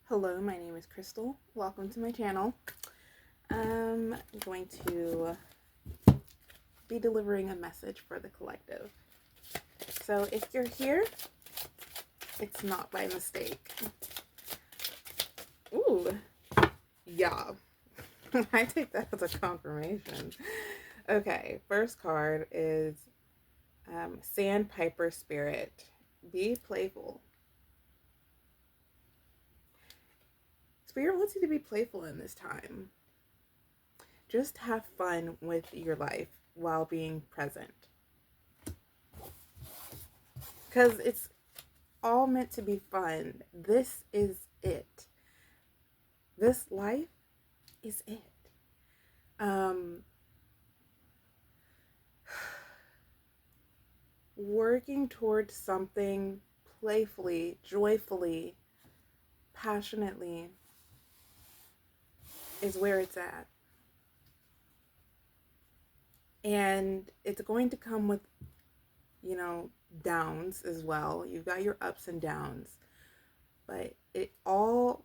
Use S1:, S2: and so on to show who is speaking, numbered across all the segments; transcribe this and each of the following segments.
S1: Hello, my name is Crystal. Welcome to my channel. I'm going to be delivering a message for the collective. So if you're here, it's not by mistake. Ooh, yeah. I take that as a confirmation. Okay, first card is Sandpiper Spirit. Be playful. Spirit wants you to be playful in this time. Just have fun with your life while being present. Because it's all meant to be fun. This is it. This life is it. Working towards something playfully, joyfully, passionately is where it's at. And it's going to come with, downs as well. You've got your ups and downs. But it all,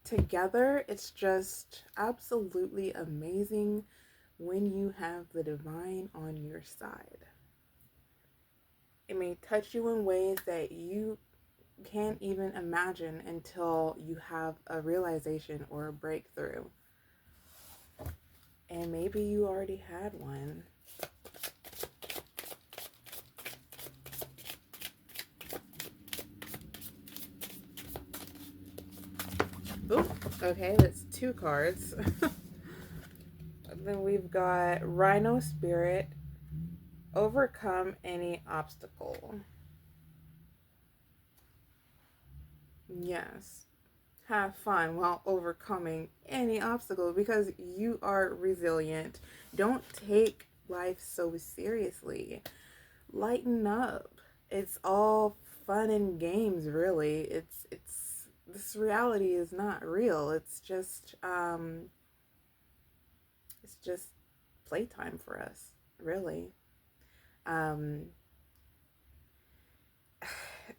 S1: together, it's just absolutely amazing when you have the divine on your side. It may touch you in ways that you can't even imagine until you have a realization or a breakthrough. And maybe you already had one. Oh, okay, that's two cards. Then we've got Rhino Spirit. Overcome any obstacle. Yes. Have fun while overcoming any obstacle because you are resilient. Don't take life so seriously. Lighten up. It's all fun and games, really. It's this reality is not real. It's just playtime for us, really.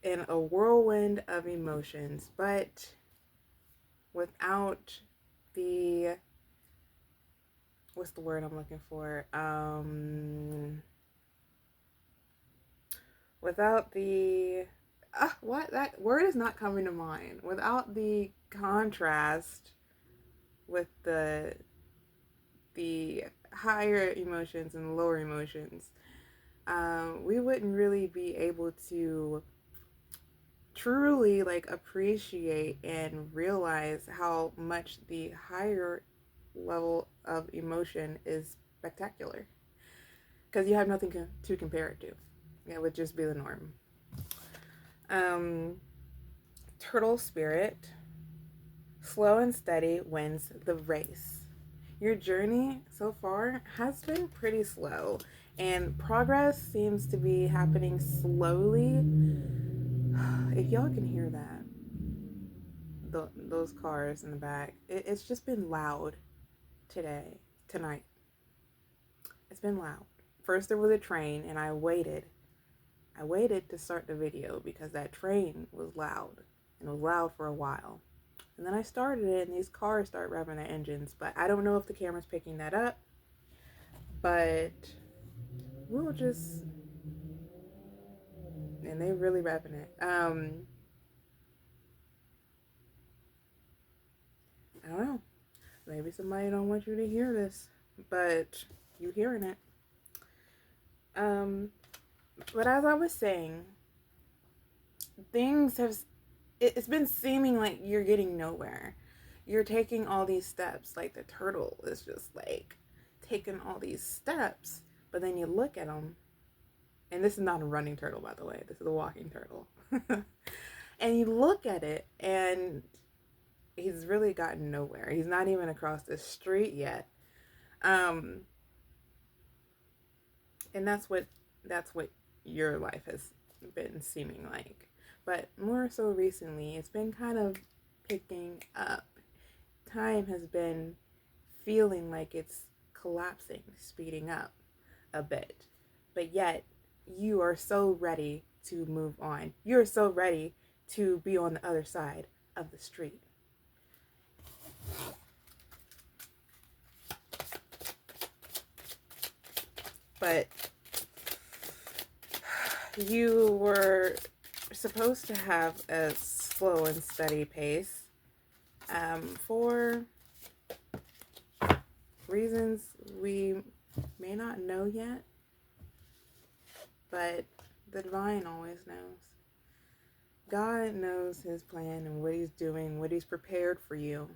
S1: In a whirlwind of emotions, but without the, what's the word I'm looking for? Without the, what? That word is not coming to mind. Without the contrast with the higher emotions and lower emotions, we wouldn't really be able to truly appreciate and realize how much the higher level of emotion is spectacular, because you have nothing to compare it to. It would just be the norm. Turtle Spirit. Slow and steady wins the race. Your journey so far has been pretty slow, and progress seems to be happening slowly. If y'all can hear that, those cars in the back, it's just been loud tonight. It's been loud. First there was a train, and I waited to start the video because that train was loud, and it was loud for a while. And then I started it, and these cars start revving their engines, but I don't know if the camera's picking that up, but we'll just, and they really revving it. I don't know. Maybe somebody don't want you to hear this, but you hearing it. But as I was saying, things have, it's been seeming like you're getting nowhere. You're taking all these steps, like the turtle is just taking all these steps, but then you look at them, and this is not a running turtle, by the way, this is a walking turtle. And you look at it, and he's really gotten nowhere. He's not even across the street yet. And that's what your life has been seeming like. But more so recently, it's been kind of picking up. Time has been feeling like it's collapsing, speeding up a bit. But yet, you are so ready to move on. You're so ready to be on the other side of the street. But you were supposed to have a slow and steady pace for reasons we may not know yet, but the divine always knows. God knows his plan and what he's doing, what he's prepared for you.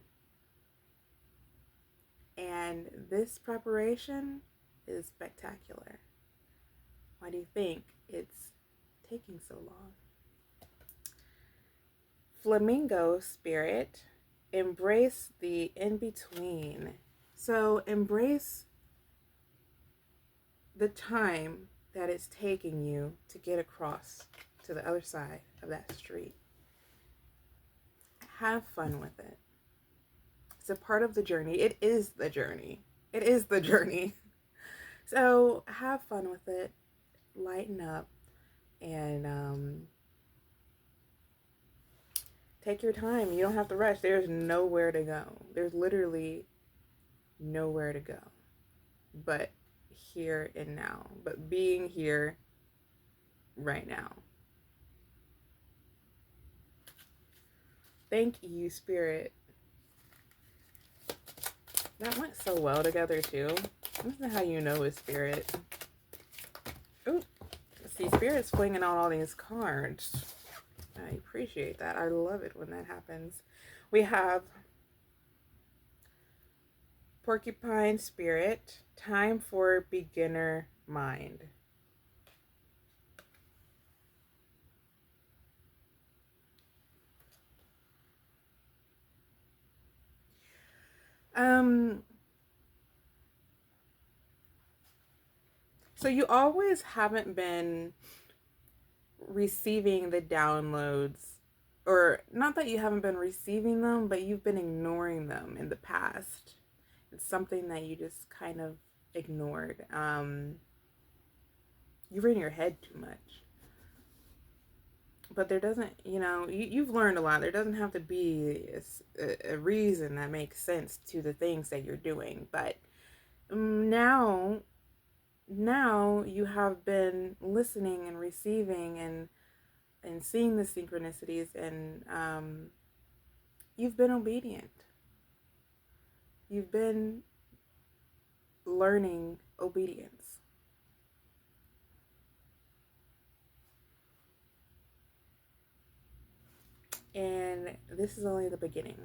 S1: And this preparation is spectacular. Why do you think it's taking so long? Flamingo spirit, embrace the in-between. So embrace the time that it's taking you to get across to the other side of that street. Have fun with it. It's a part of the journey. It is the journey. It is the journey. So have fun with it. Lighten up and take your time. You don't have to rush. There's nowhere to go. There's literally nowhere to go but here and now. But being here right now. Thank you, Spirit. That went so well together, too. This is how you know it's Spirit. Ooh. See, Spirit's flinging out all these cards. I appreciate that. I love it when that happens. We have Porcupine Spirit. Time for beginner mind. So you always haven't been receiving the downloads, or not that you haven't been receiving them, but you've been ignoring them in the past. It's something that you just kind of ignored. You're in your head too much. But there doesn't, you've learned a lot. There doesn't have to be a reason that makes sense to the things that you're doing. But now you have been listening and receiving and seeing the synchronicities, and you've been obedient. You've been learning obedience. And this is only the beginning.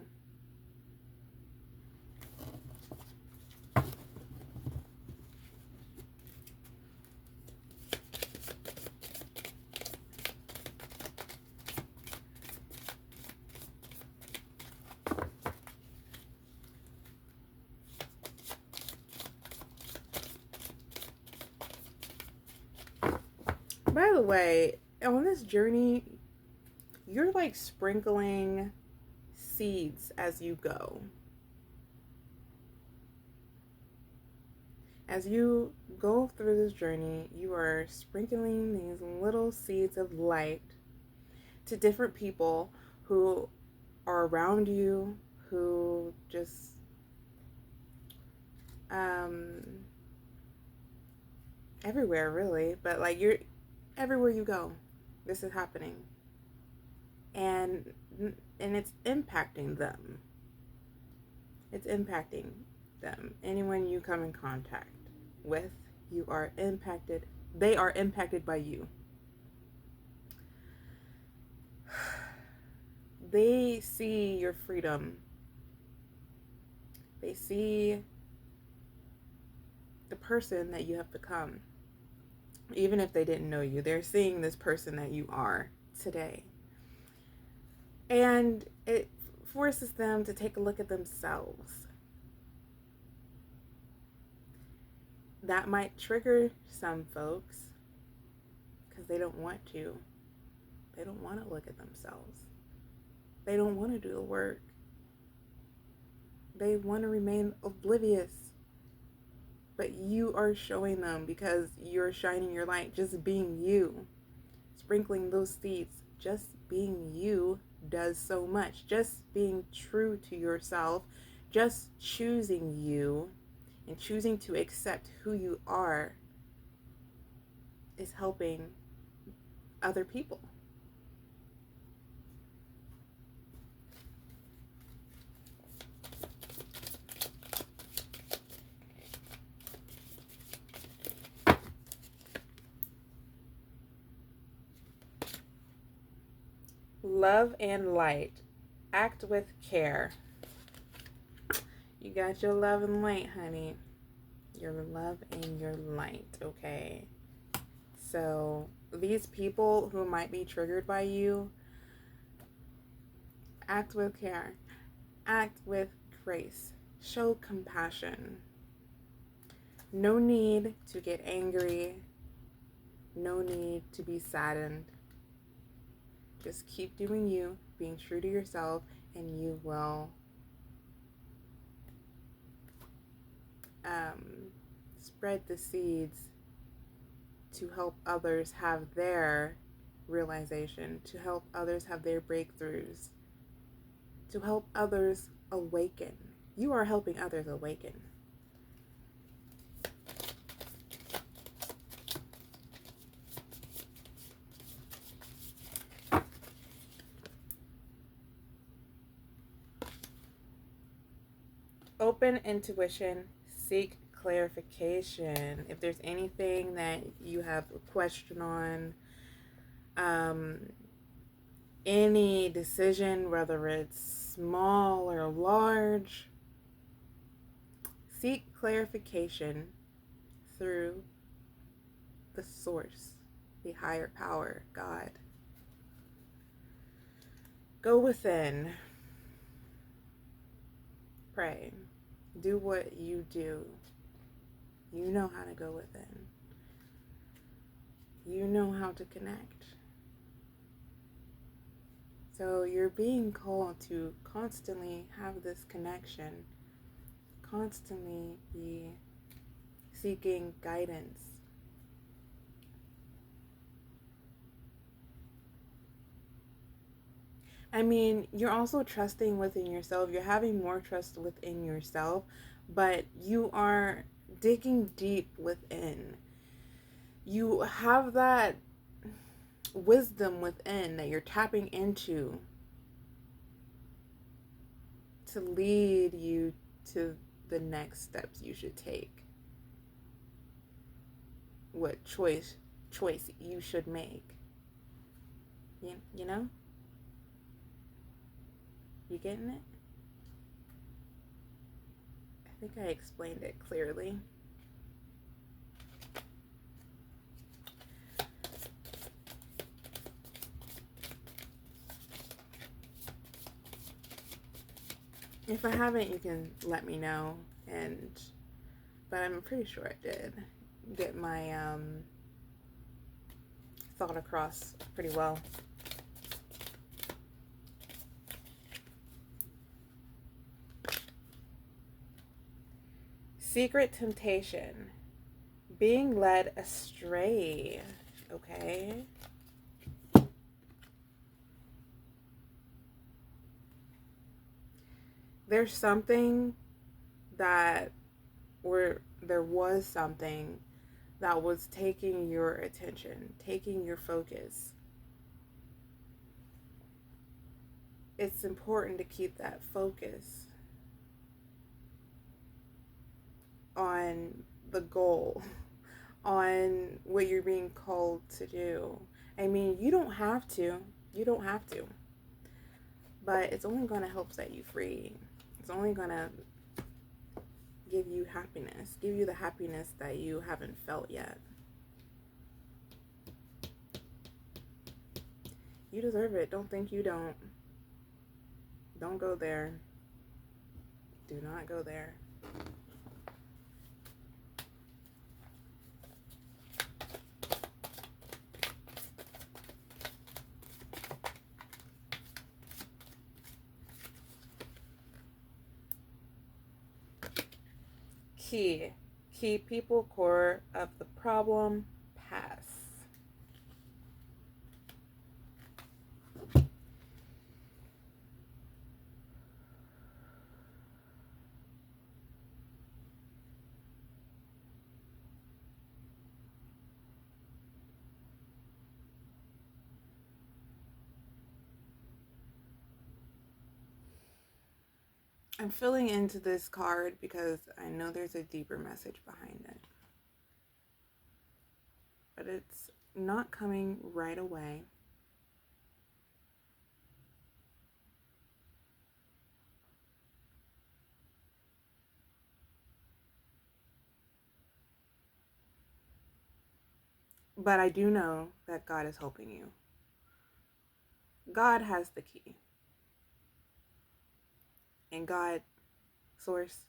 S1: By the way, on this journey, you're like sprinkling seeds as you go. As you go through this journey, you are sprinkling these little seeds of light to different people who are around you, who just everywhere really, but like you're everywhere you go, this is happening. And it's impacting them. It's impacting them. Anyone you come in contact with, you are impacted. They are impacted by you. They see your freedom. They see the person that you have become. Even if they didn't know you, they're seeing this person that you are today. And it forces them to take a look at themselves. That might trigger some folks because they don't want to. They don't want to look at themselves. They don't want to do the work. They want to remain oblivious. But you are showing them because you're shining your light, just being you. Sprinkling those seeds, just being you does so much. Just being true to yourself, just choosing you and choosing to accept who you are is helping other people. Love and light. Act with care. You got your love and light, honey. Your love and your light, okay? So, these people who might be triggered by you, act with care. Act with grace. Show compassion. No need to get angry. No need to be saddened. Just keep doing you, being true to yourself, and you will spread the seeds to help others have their realization, to help others have their breakthroughs, to help others awaken. You are helping others awaken. Open intuition, seek clarification. If there's anything that you have a question on, any decision, whether it's small or large, seek clarification through the source, the higher power, God. Go within. Pray. Do what you do. You know how to go within. You know how to connect. So you're being called to constantly have this connection, constantly be seeking guidance. I mean, you're also trusting within yourself. You're having more trust within yourself, but you are digging deep within. You have that wisdom within that you're tapping into to lead you to the next steps you should take. What choice you should make. You know? You getting it? I think I explained it clearly. If I haven't, you can let me know, but I'm pretty sure I did get my thought across pretty well. Secret temptation. Being led astray. Okay. There's something that, or there was something that was taking your attention, taking your focus. It's important to keep that focus on the goal, on what you're being called to do. I mean, you don't have to, but it's only going to help set you free. It's only going to give you happiness, give you the happiness that you haven't felt yet. You deserve it. Don't think you don't. Don't go there. Do not go there. Key. Keep people core of the problem. Pass. I'm filling into this card because I know there's a deeper message behind it. But it's not coming right away. But I do know that God is helping you. God has the key. And God, Source,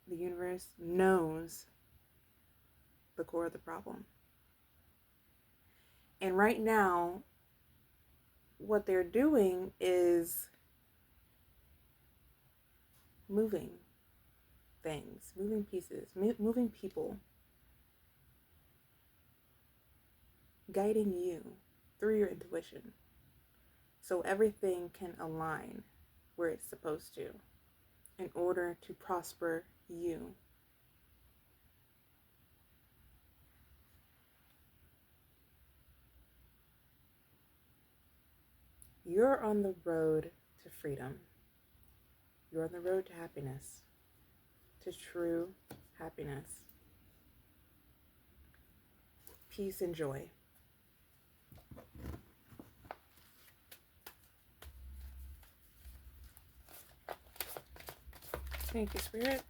S1: the universe, knows the core of the problem. And right now, what they're doing is moving things, moving pieces, moving people, guiding you through your intuition so everything can align where it's supposed to in order to prosper you. You're on the road to freedom. You're on the road to happiness, to true happiness, peace, and joy. Thank you, Spirit.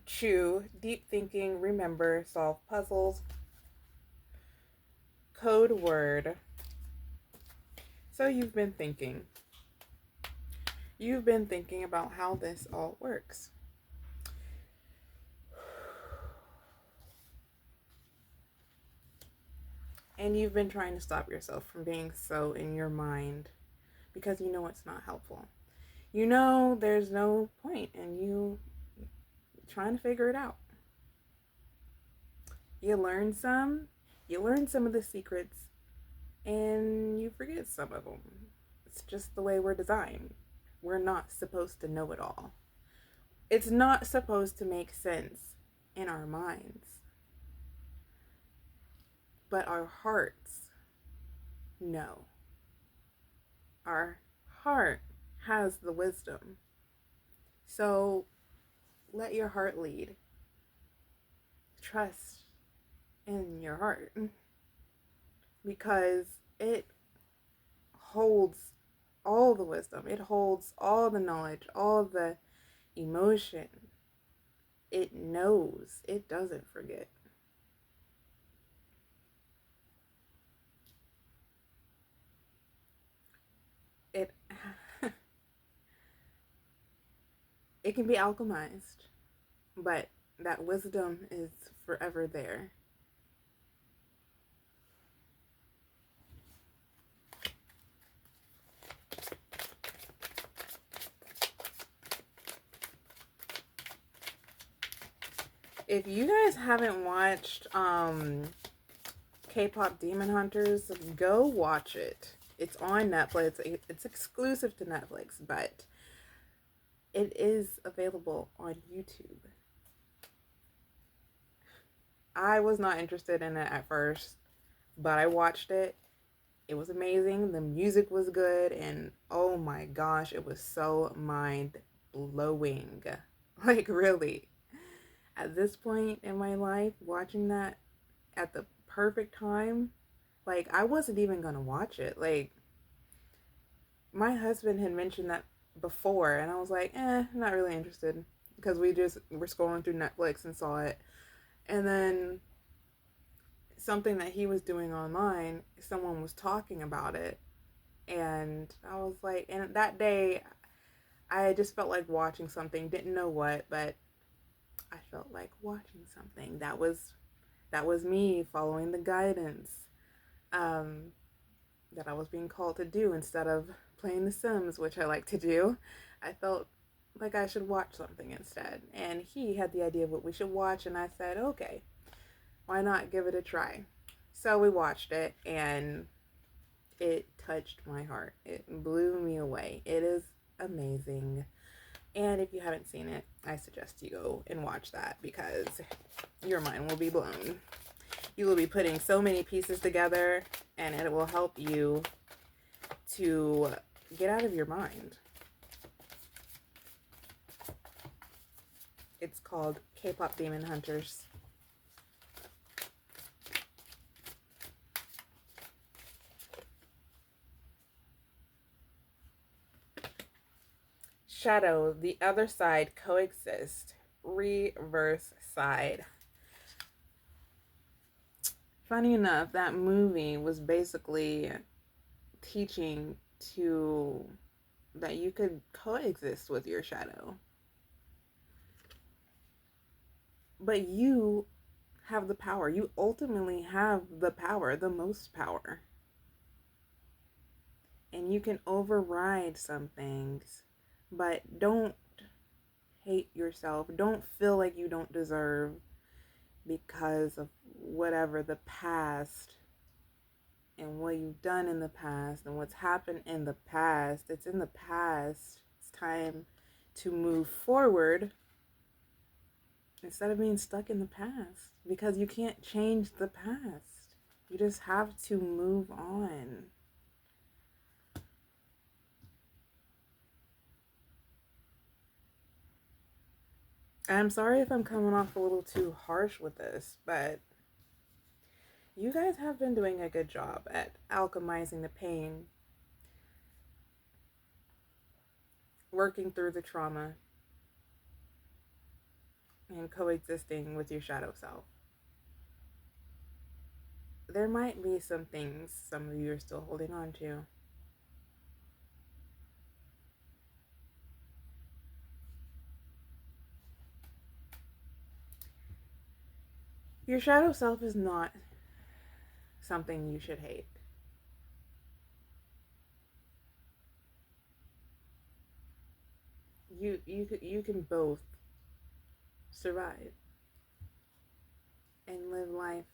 S1: Chew, deep thinking, remember, solve puzzles. Code word. So you've been thinking. You've been thinking about how this all works. And you've been trying to stop yourself from being so in your mind because you know it's not helpful. You know there's no point in you trying to figure it out. You learn some of the secrets, and you forget some of them. It's just the way we're designed. We're not supposed to know it all. It's not supposed to make sense in our minds. But our hearts know. Our heart has the wisdom. So let your heart lead. Trust in your heart because it holds all the wisdom. It holds all the knowledge, all the emotion. It knows. It doesn't forget. It it can be alchemized, but that wisdom is forever there. If you guys haven't watched K-pop Demon Hunters, go watch it. It's on Netflix. It's exclusive to Netflix, but it is available on YouTube. I was not interested in it at first, but I watched it. It was amazing. The music was good, and oh my gosh, it was so mind-blowing. Like, really. At this point in my life, watching that at the perfect time, like, I wasn't even gonna watch it. Like, my husband had mentioned that before, and I was like, not really interested. Because we just were scrolling through Netflix and saw it. And then something that he was doing online, someone was talking about it. And I was like, and that day, I just felt like watching something. Didn't know what, but I felt like watching something. That was me following the guidance that I was being called to do instead of playing The Sims, which I like to do. I felt like I should watch something instead. And he had the idea of what we should watch, and I said, okay, why not give it a try? So we watched it, and it touched my heart. It blew me away. It is amazing. And if you haven't seen it, I suggest you go and watch that because your mind will be blown. You will be putting so many pieces together and it will help you to get out of your mind. It's called K-Pop Demon Hunters. Shadow, the other side coexist. Reverse side. Funny enough, that movie was basically teaching to that you could coexist with your shadow. But you have the power. You ultimately have the power, the most power. And you can override some things, but don't hate yourself. Don't feel like you don't deserve because of whatever the past and what you've done in the past and what's happened in the past. It's in the past. It's time to move forward instead of being stuck in the past, because you can't change the past. You just have to move on. I'm sorry if I'm coming off a little too harsh with this, but you guys have been doing a good job at alchemizing the pain, working through the trauma, and coexisting with your shadow self. There might be some things some of you are still holding on to. Your shadow self is not something you should hate. You can both survive and live life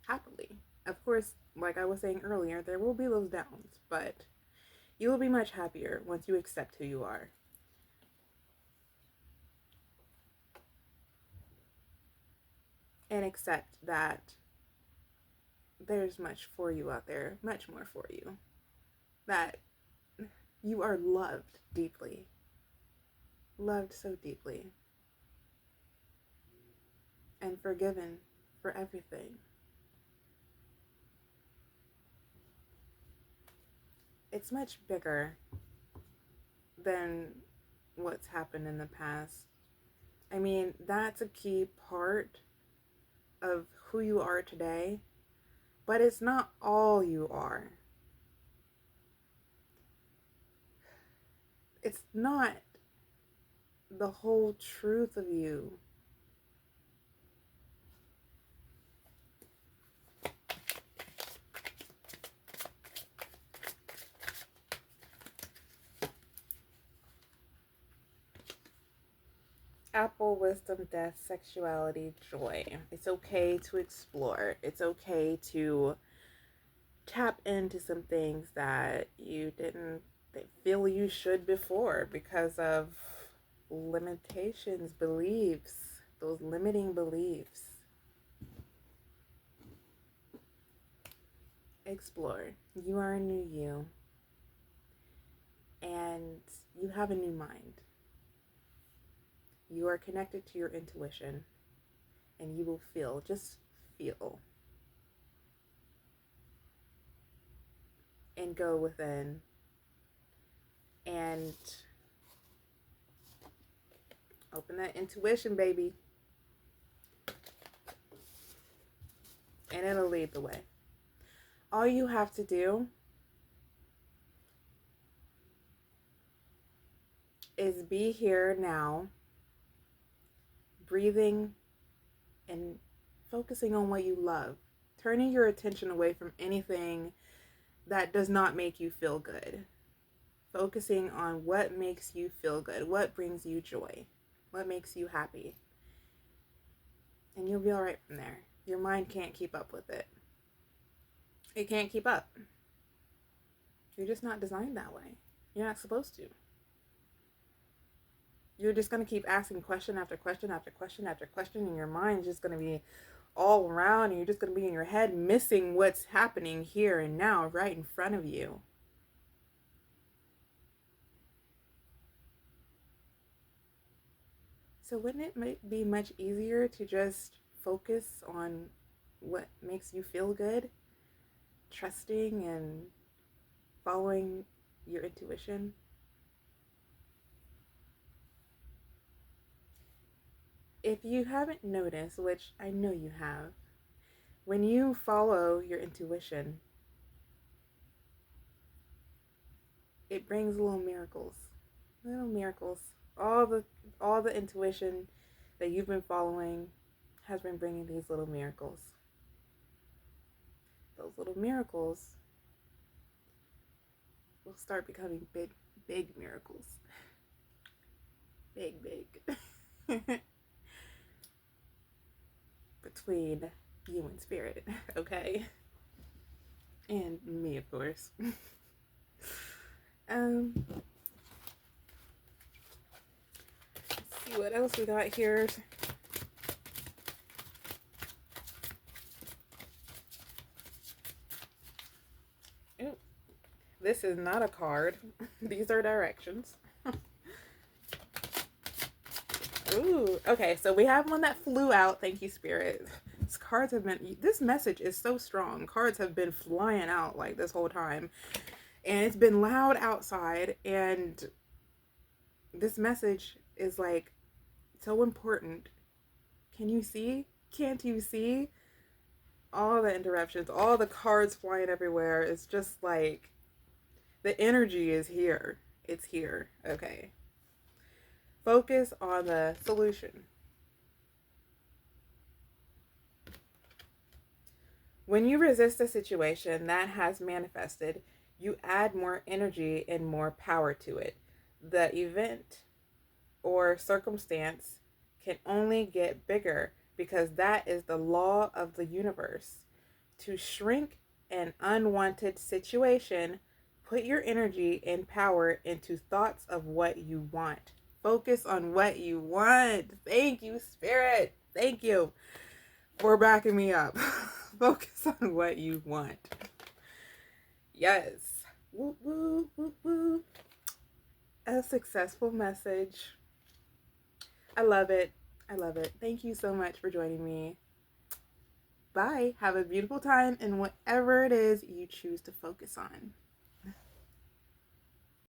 S1: happily. Of course, like I was saying earlier, there will be those downs, but you will be much happier once you accept who you are. And accept that there's much for you out there, much more for you. That you are loved deeply. Loved so deeply. And forgiven for everything. It's much bigger than what's happened in the past. I mean, that's a key part of who you are today, but it's not all you are. It's not the whole truth of you. Apple, wisdom, death, sexuality, joy. It's okay to explore. It's okay to tap into some things that you didn't feel you should before because of limitations, beliefs, those limiting beliefs. Explore. You are a new you. And you have a new mind. You are connected to your intuition. And you will feel, just feel. And go within. And open that intuition, baby. And it'll lead the way. All you have to do is be here now, breathing and focusing on what you love, turning your attention away from anything that does not make you feel good, focusing on what makes you feel good, what brings you joy, what makes you happy, and you'll be all right from there. Your mind can't keep up with it. It can't keep up. You're just not designed that way. You're not supposed to. You're just going to keep asking question after question after question after question, and your mind's just going to be all around, and you're just going to be in your head missing what's happening here and now right in front of you. So wouldn't it be much easier to just focus on what makes you feel good, trusting and following your intuition? If you haven't noticed, which I know you have, when you follow your intuition, it brings little miracles. Little miracles. All the intuition that you've been following has been bringing these little miracles. Those little miracles will start becoming big miracles. Big. Between you and spirit, okay? And me, of course. Let's see what else we got here. Ooh, this is not a card. These are directions. Ooh, okay, so we have one that flew out. Thank you, Spirit. This message is so strong. Cards have been flying out like this whole time. And it's been loud outside. And this message is like so important. Can you see? Can't you see? All the interruptions, all the cards flying everywhere. It's just like the energy is here. It's here. Okay. Focus on the solution. When you resist a situation that has manifested, you add more energy and more power to it. The event or circumstance can only get bigger because that is the law of the universe. To shrink an unwanted situation, put your energy and power into thoughts of what you want. Focus on what you want. Thank you, Spirit. Thank you for backing me up. Focus on what you want. Yes. Woo, woo, woo, woo. A successful message. I love it. I love it. Thank you so much for joining me. Bye. Have a beautiful time in whatever it is you choose to focus on.